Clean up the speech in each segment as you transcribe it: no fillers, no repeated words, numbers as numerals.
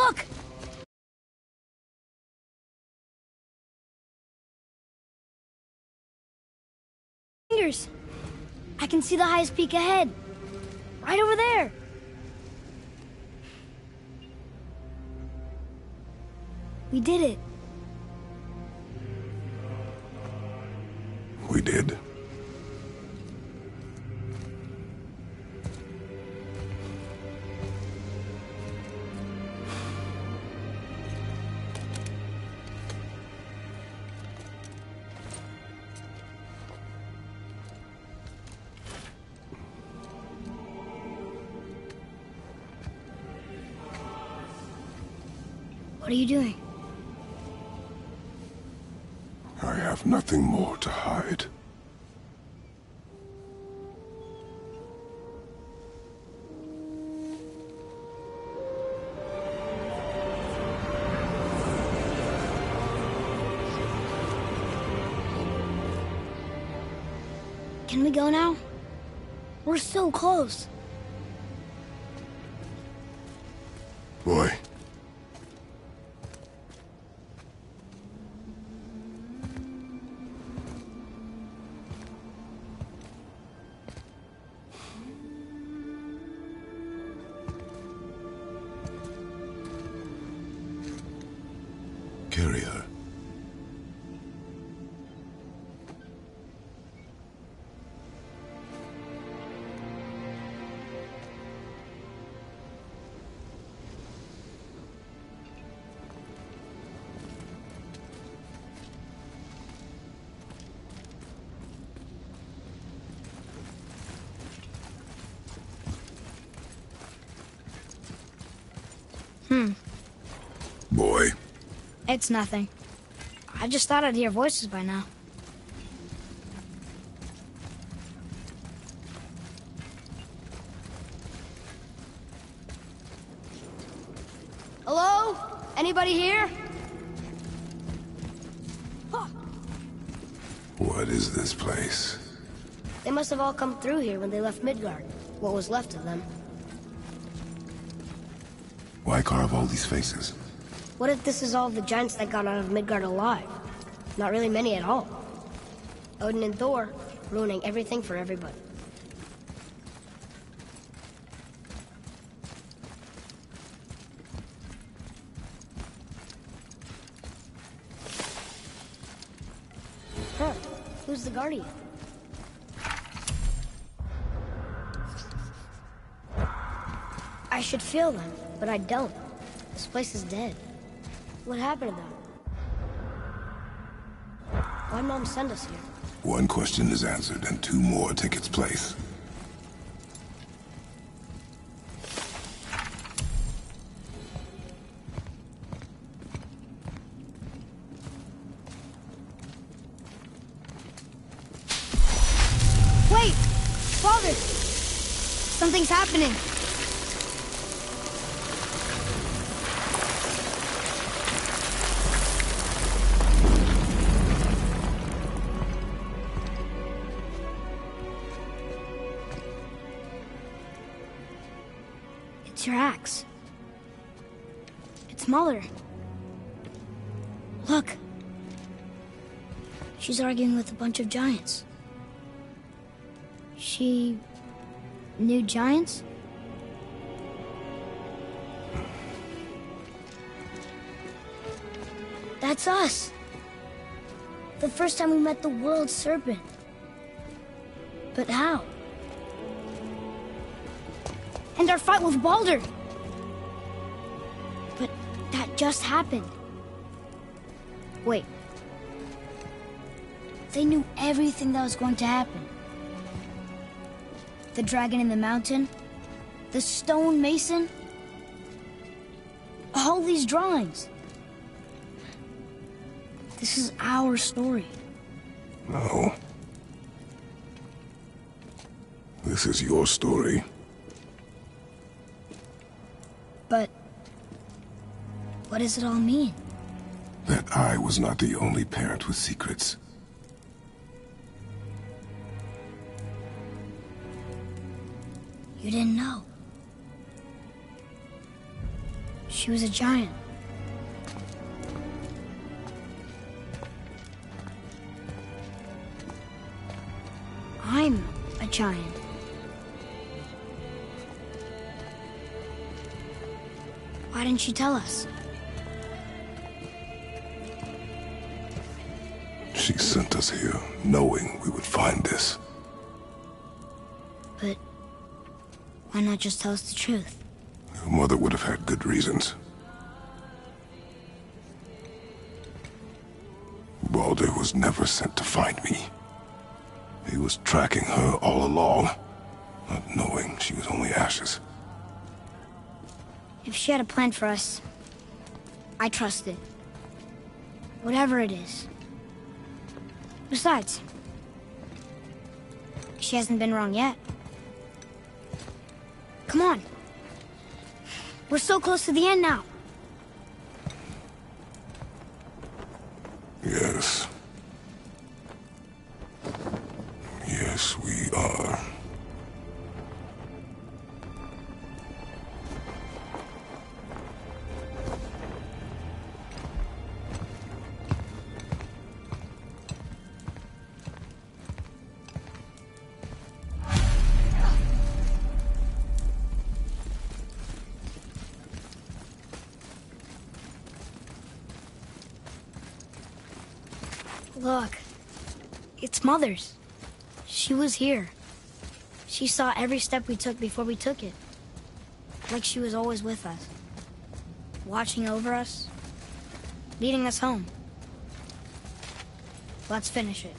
Look! Fingers. I can see the highest peak ahead. Right over there. We did it. We did. What are you doing? I have nothing more to hide. Can we go now? We're so close. Boy. Carry her. Boy. It's nothing. I just thought I'd hear voices by now. Hello? Anybody here? What is this place? They must have all come through here when they left Midgard. What was left of them. Why carve all these faces? What if this is all the giants that got out of Midgard alive? Not really many at all. Odin and Thor, ruining everything for everybody. Huh. Who's the Guardian? I should feel them, but I don't. This place is dead. What happened to them? Why'd Mom send us here? One question is answered, and two more take its place. Wait! Father! Something's happening. It's your axe. It's Mother. Look. She's arguing with a bunch of giants. She knew giants? That's us. The first time we met the world serpent. But how? And our fight with Baldur. But that just happened. Wait. They knew everything that was going to happen. The dragon in the mountain, the stone mason, all these drawings. This is our story. No. This is your story. But what does it all mean? That I was not the only parent with secrets. You didn't know. She was a giant. I'm a giant. Why didn't she tell us? She sent us here, knowing we would find this. But why not just tell us the truth? Your mother would have had good reasons. Balder was never sent to find me. He was tracking her all along, not knowing she was only ashes. If she had a plan for us, I trust it. Whatever it is. Besides, she hasn't been wrong yet. Come on. We're so close to the end now. Yes. Yes, we are. Look, it's Mother's. She was here. She saw every step we took before we took it. Like she was always with us. Watching over us. Leading us home. Let's finish it.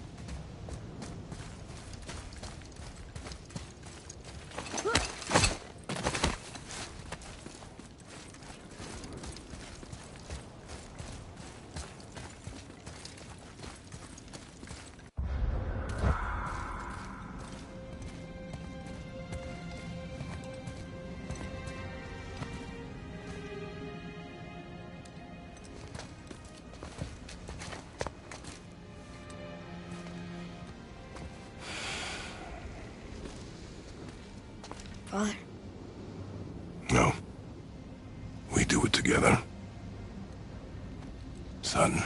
Father? No. We do it together. Son.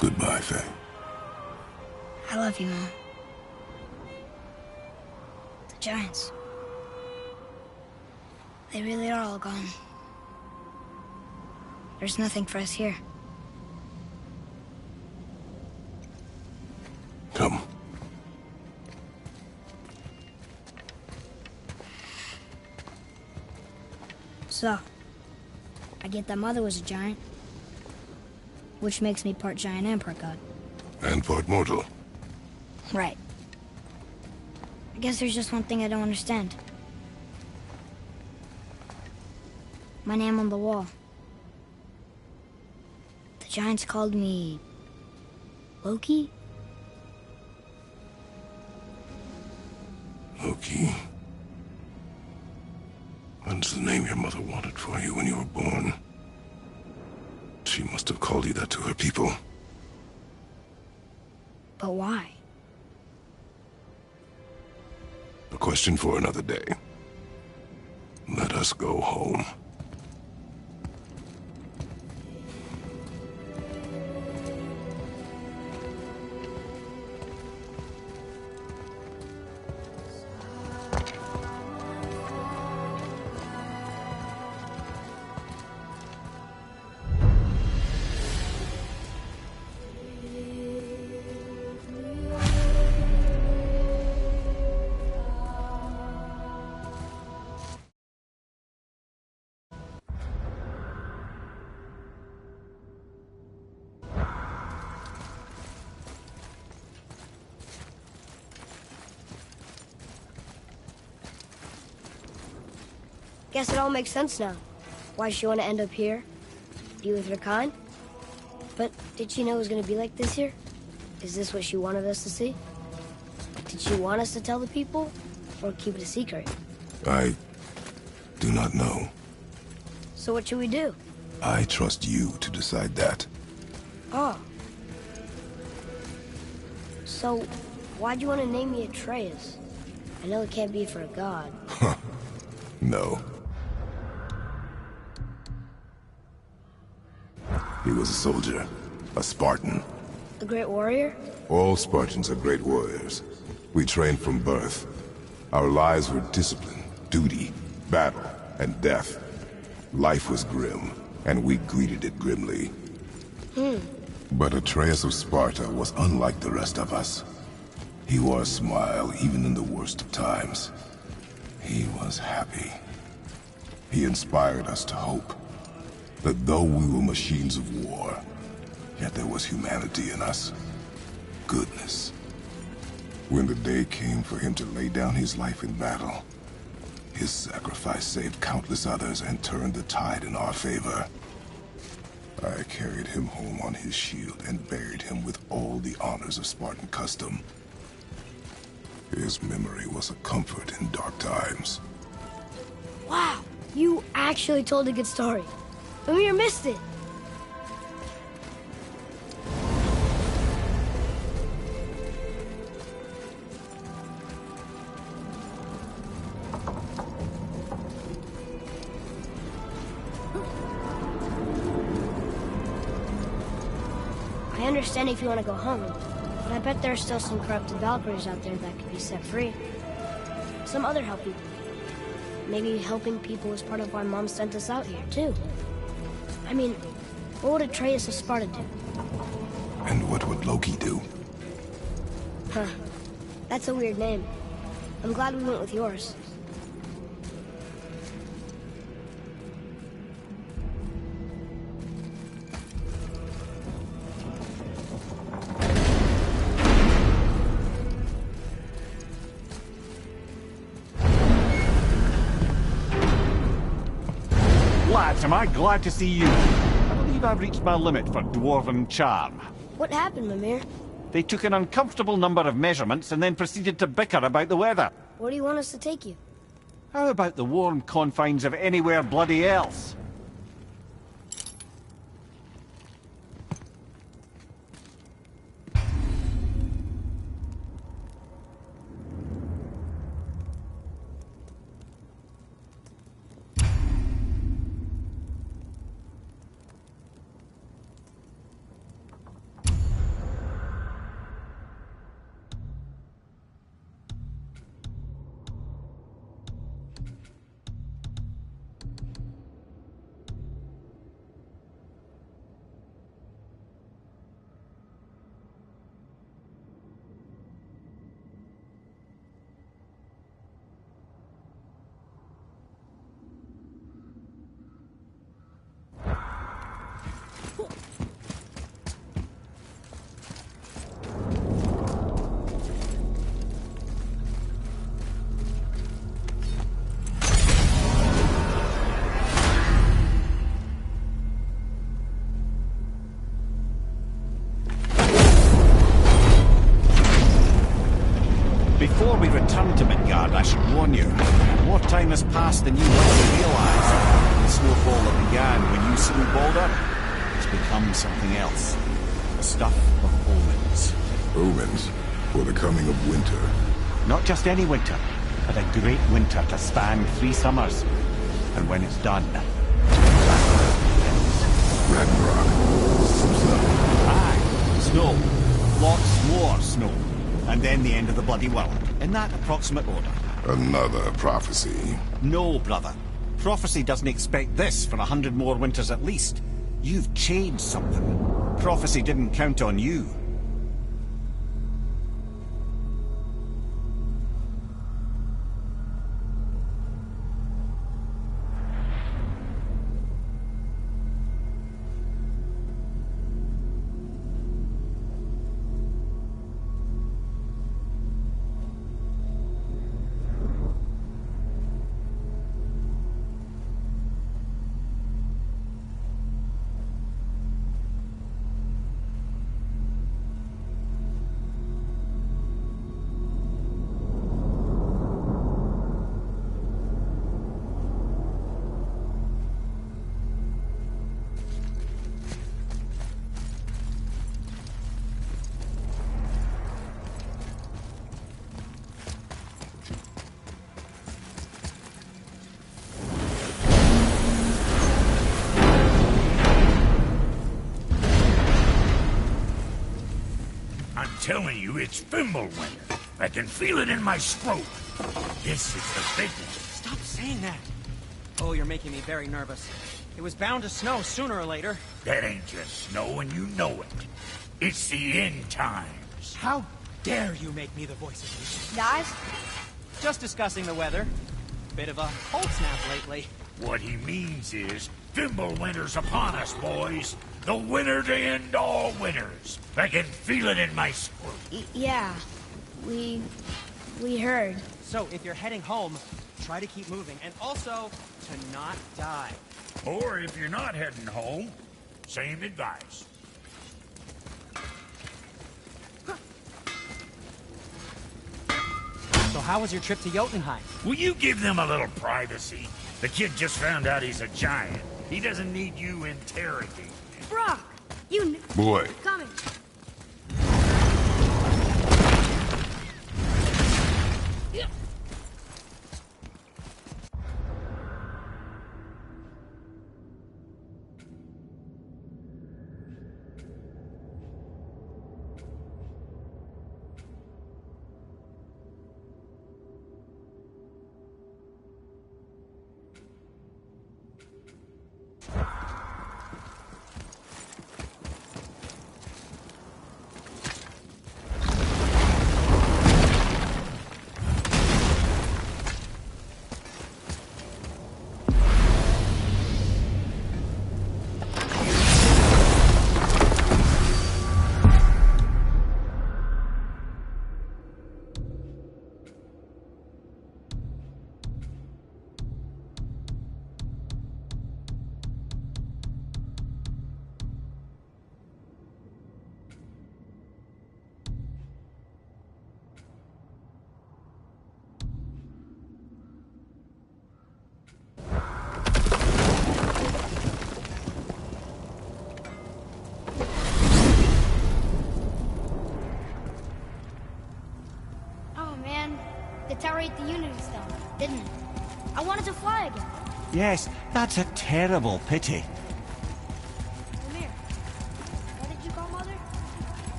Goodbye, Faye. I love you, Mom. The giants. They really are all gone. There's nothing for us here. Come. So, I get that Mother was a giant, which makes me part giant and part god. And part mortal. Right. I guess there's just one thing I don't understand. My name on the wall. The giants called me... Loki? Loki. That's the name your mother wanted for you when you were born. She must have called you that to her people. But why? A question for another day. Let us go home. Guess it all makes sense now. Why she want to end up here? Be with her kind? But did she know it was going to be like this here? Is this what she wanted us to see? Did she want us to tell the people? Or keep it a secret? I do not know. So what should we do? I trust you to decide that. Oh. So, why'd you want to name me Atreus? I know it can't be for a god. No. He was a soldier, a Spartan. A great warrior? All Spartans are great warriors. We trained from birth. Our lives were discipline, duty, battle, and death. Life was grim, and we greeted it grimly. But Atreus of Sparta was unlike the rest of us. He wore a smile even in the worst of times. He was happy. He inspired us to hope that though we were machines of war, yet there was humanity in us. Goodness. When the day came for him to lay down his life in battle, his sacrifice saved countless others and turned the tide in our favor. I carried him home on his shield and buried him with all the honors of Spartan custom. His memory was a comfort in dark times. Wow, you actually told a good story. Amir missed it. I understand if you want to go home, but I bet there are still some corrupted Valkyries out there that could be set free. Some other help people. Maybe helping people was part of why Mom sent us out here, too. I mean, what would Atreus of Sparta do? And what would Loki do? Huh. That's a weird name. I'm glad we went with yours. Lads, am I glad to see you. I believe I've reached my limit for dwarven charm. What happened, Mimir? They took an uncomfortable number of measurements and then proceeded to bicker about the weather. Where do you want us to take you? How about the warm confines of anywhere bloody else? you've returned to Midgard, I should warn you. More time has passed than you likely realise. The snowfall that began when you slew Balder has become something else. The stuff of omens. Omens for the coming of winter. Not just any winter, but a great winter to span 3 summers. And when it's done, Ragnarok. Some snow. aye, snow. Lots more snow. And then the end of the bloody world, in that approximate order. Another prophecy. No, brother. Prophecy doesn't expect this for 100 more winters at least. You've changed something. Prophecy didn't count on you. I'm telling you, it's Fimbulwinter. I can feel it in my scrotum. This is the big one. Stop saying that. Oh, you're making me very nervous. It was bound to snow sooner or later. That ain't just snow, and you know it. It's the end times. How dare you make me the voice of reason? Guys, Just discussing the weather. Bit of a cold snap lately. What he means is, Fimbulwinter's upon us, boys. The winter to end all winters. I can feel it in my scrotum. yeah. We heard. So, if you're heading home, try to keep moving. And also, to not die. Or if you're not heading home, same advice. So how was your trip to Jotunheim? Will you give them a little privacy? The kid just found out he's a giant. He doesn't need you interrogating him. Brock, you Boy, coming. Deteriorate the Unity Stone, didn't it? I wanted to fly again. Yes, that's a terrible pity. Lemire, what did you call Mother?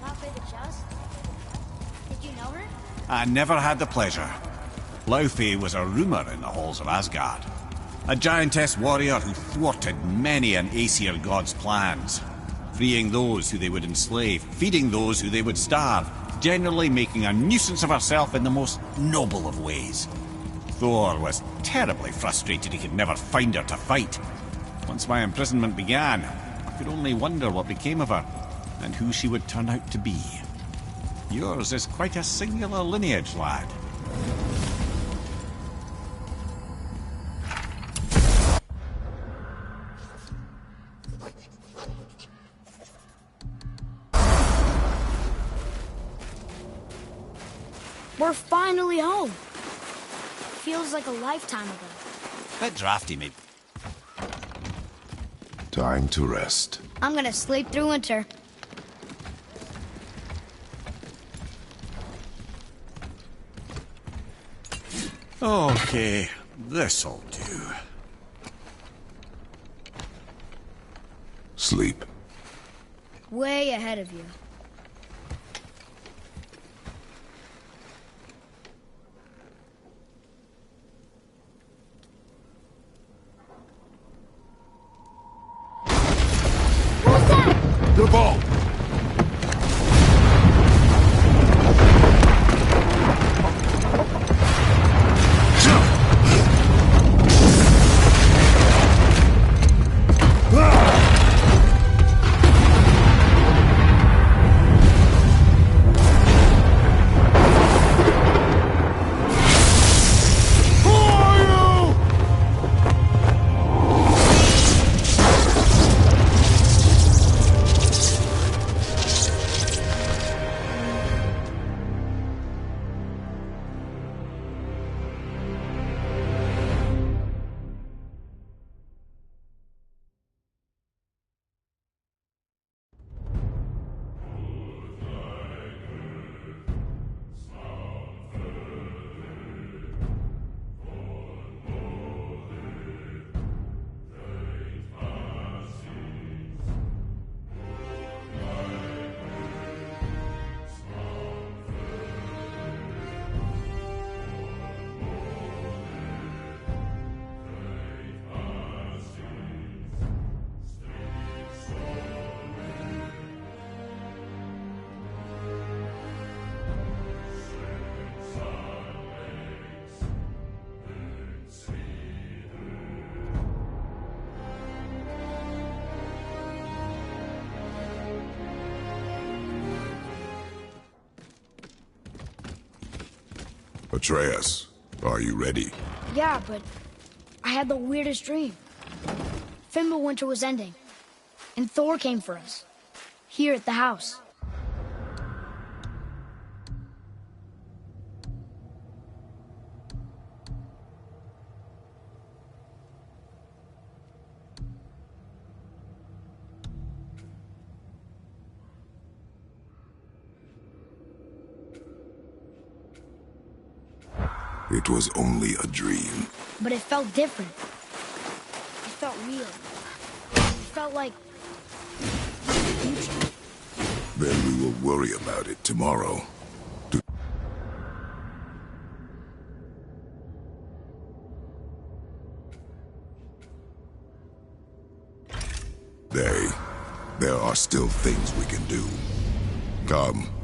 Laufey the Just? Did you know her? I never had the pleasure. Laufey was a rumour in the halls of Asgard. A giantess warrior who thwarted many an Aesir god's plans. Freeing those who they would enslave, feeding those who they would starve, generally making a nuisance of herself in the most noble of ways. Thor was terribly frustrated he could never find her to fight. Once my imprisonment began, I could only wonder what became of her, and who she would turn out to be. Yours is quite a singular lineage, lad. We're fine. finally home. Feels like a lifetime ago. Bit drafty, maybe. Time to rest. I'm gonna sleep through winter. Okay, this'll do. Sleep. Way ahead of you. What's that? The ball! Atreus, are you ready? Yeah, but I had the weirdest dream. Fimbulwinter was ending, and Thor came for us. Here at the house. It was only a dream. But it felt different. It felt real. It felt like the future. Then we will worry about it tomorrow. There are still things we can do. Come.